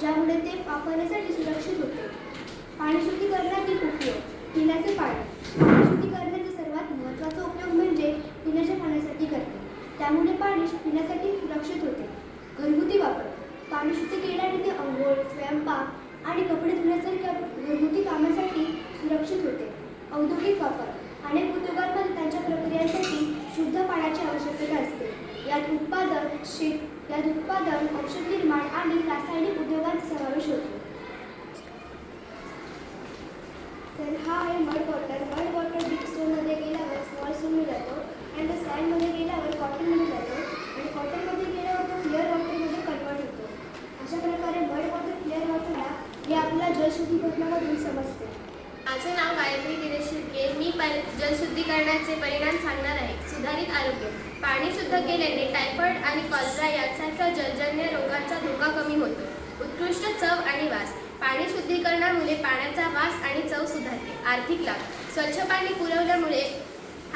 ज्यामुळे ते वापरण्यासाठी सुरक्षित होते. पाणी शुद्धीकरणातील उपयोग. पिण्याचे पाणी. पाणी शुद्धीकरणाचा सर्वात महत्त्वाचा उपयोग म्हणजे पिण्याच्या पाण्यासाठी करते. त्यामुळे पाणी पिण्यासाठी सुरक्षित होते. घरगुती वापर. पाणी शुद्ध केल्याने ते अंघोळ, स्वयंपाक आणि कपडे धुण्यासारख्या घरगुती कामासाठी सुरक्षित होते. औद्योगिक वापर. अनेक उद्योगांमध्ये त्यांच्या प्रक्रियांसाठी शुद्ध पाण्याची आवश्यकता असते. यात उत्पादन, औषध निर्माण आणि रासायनिक उद्योगांचा समावेश होतो. तर हा आहे mud water. Mud water big स्टोनमध्ये गेल्यावर स्मॉल स्टोनमध्ये जातो आणि तो सँडमध्ये गेल्यावर कॉटनमध्ये जातो आणि कॉटनमध्ये गेल्यावर तो क्लिअर वॉटरमध्ये कन्वर्ट होतो. अशा प्रकारे मड वॉटर क्लिअर वॉटरला हे आपल्या जलशुद्धीकरणामधून समजते. माझे नाव गायत्री दिनेश शिर्के. मी जलशुद्धीकरणाचे परिणाम सांगणार आहे. सुधारित आरोग्य. पाणी शुद्ध केल्याने टायफॉइड आणि कॉलरा यांसारख्या जलजन्य रोगांचा धोका कमी होतो. उत्कृष्ट चव आणि वास. पाणी शुद्धीकरणामुळे पाण्याचा वास आणि चव सुधारते. आर्थिक लाभ. स्वच्छ पाणी पुरवल्यामुळे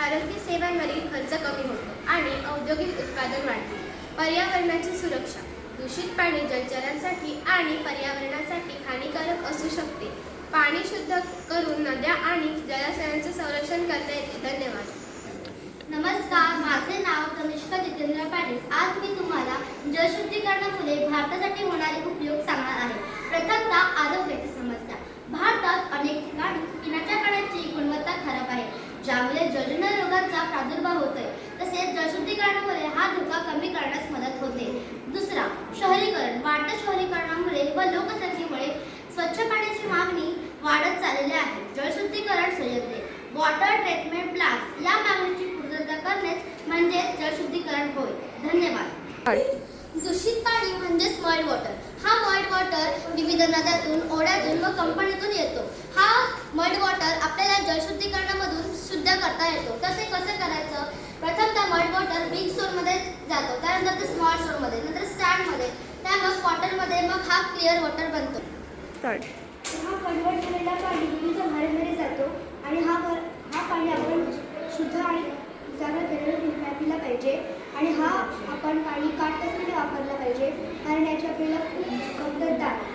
आरोग्य सेवांवरील खर्च कमी होतो आणि औद्योगिक उत्पादन वाढते. पर्यावरणाची सुरक्षा. दूषित पाणी जलचरांसाठी आणि पर्यावरणासाठी हानिकारक असू शकते. पाणी शुद्ध करून नद्या आणि जलाशयांचे संरक्षण करता येते. धन्यवाद. नमस्कार, माझे नाव तनिष्का जितेंद्र पाटील. आज मी तुम्हाला जलशुद्धीकरणामुळे भारतासाठी होणारे उपयोग सांगणार आहे. प्रथमतः आरोग्याची समस्या. भारतात अनेक ठिकाणी पिण्याच्या पाण्याची गुणवत्ता खराब आहे, ज्यामुळे जलजन्य रोगांचा प्रादुर्भाव होतोय. तसेच जलशुद्धीकरणामुळे हा धोका कमी करण्यास मदत होते. दुसरा, शहरीकरण. वाढत्या शहरीकरणामुळे व लोकसंख्येमुळे स्वच्छ पाण्याची मागणी वाढत चाललेली आहे. जलशुद्धीकरण संयंत्रे, वॉटर ट्रीटमेंट प्लांट्स या मागणीची पूर्तता करणेच म्हणजे जलशुद्धीकरण होय. धन्यवाद. दूषित पाणी म्हणजेच मड वॉटर. हा मड वॉटर विविध नद्यातून, ओढ्यातून व कंपनीतून येतो. हा मड वॉटर आपल्याला जलशुद्धीकरणामधून शुद्ध करता येतो. तर ते कसं करायचं? प्रथमतः मड वॉटर बिग स्टोनमध्ये जातो, त्यानंतर ते स्मॉल स्टोनमध्ये, नंतर स्टँडमध्ये, त्यानंतर कॉटनमध्ये, मग हा क्लिअर वॉटर बनतो. हा कन्वर्ट झालेला पाणी विविध भांड्यांमध्ये जातो आणि हा पाणी आपण शुद्ध आणि चांगल्या तऱ्हेने पिला पाहिजे. आणि हा आपण पाणी काटकसरीने वापरला पाहिजे, कारण याची आपल्याला खूप कमतरता आहे.